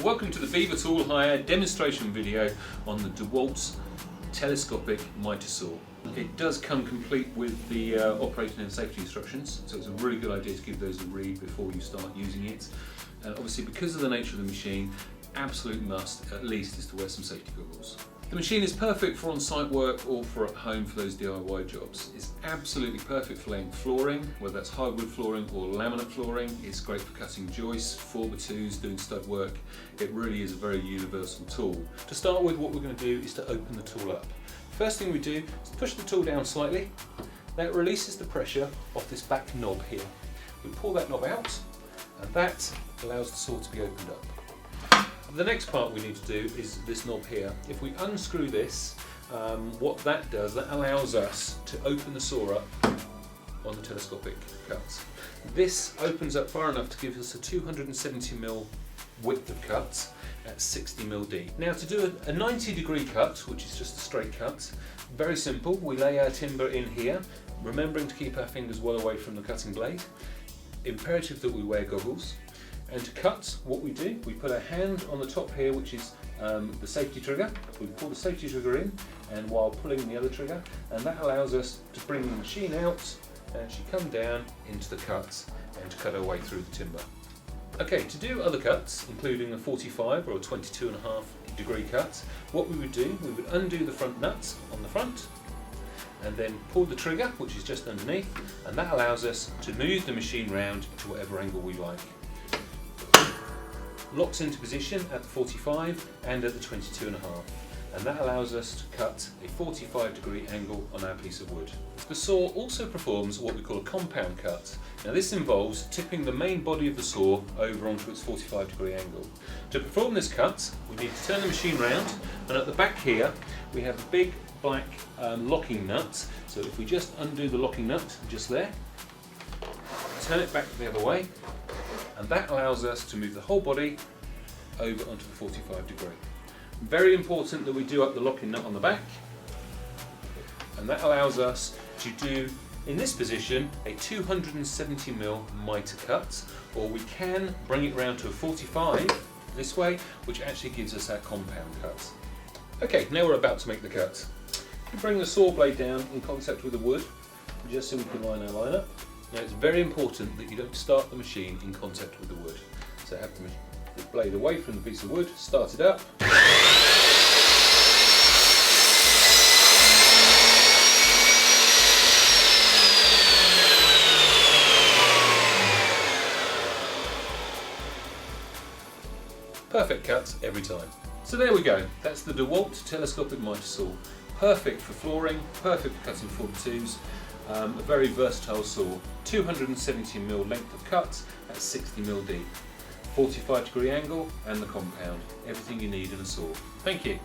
Welcome to the Beaver Tool Hire demonstration video on the DeWalt's Telescopic Mitre Saw. It does come complete with the operating and safety instructions, so it's a really good idea to give those a read before you start using it. Obviously, because of the nature of the machine, absolute must at least is to wear some safety goggles. The machine is perfect for on-site work or for at home for those DIY jobs. It's absolutely perfect for laying flooring, whether that's hardwood flooring or laminate flooring. It's great for cutting joists, 4x2s, doing stud work. It really is a very universal tool. To start with, what we're going to do is to open the tool up. First thing we do is push the tool down slightly. That releases the pressure off this back knob here. We pull that knob out, and that allows the saw to be opened up. The next part we need to do is this knob here. If we unscrew this, what that does, that allows us to open the saw up on the telescopic cuts. This opens up far enough to give us a 270mm width of cut at 60mm deep. Now, to do a 90-degree cut, which is just a straight cut, very simple. We lay our timber in here, remembering to keep our fingers well away from the cutting blade. Imperative that we wear goggles. And to cut, what we do, we put our hand on the top here, which is the safety trigger. We pull the safety trigger in, and while pulling the other trigger, and that allows us to bring the machine out and actually come down into the cut and to cut our way through the timber. Okay, to do other cuts, including a 45 or a 22.5-degree cut, what we would do, we would undo the front nuts on the front, and then pull the trigger, which is just underneath, and that allows us to move the machine round to whatever angle we like. Locks into position at the 45 and at the 22.5, and that allows us to cut a 45-degree angle on our piece of wood. The saw also performs what we call a compound cut. Now, this involves tipping the main body of the saw over onto its 45-degree angle. To perform this cut, we need to turn the machine round, and at the back here we have a big black locking nut. So if we just undo the locking nut just there, turn it back the other way, and that allows us to move the whole body over onto the 45-degree. Very important that we do up the locking nut on the back, and that allows us to do, in this position, a 270mm mitre cut, or we can bring it round to a 45 this way, which actually gives us our compound cut. Okay, now we're about to make the cut. We bring the saw blade down in contact with the wood, just so we can line our line up. Now, it's very important that you don't start the machine in contact with the wood. So have the blade away from the piece of wood, start it up. Perfect cut every time. So there we go, that's the DeWalt Telescopic Mitre Saw. Perfect for flooring, perfect for cutting 4x2s. A very versatile saw, 270mm length of cut at 60mm deep, 45-degree angle and the compound, everything you need in a saw. Thank you.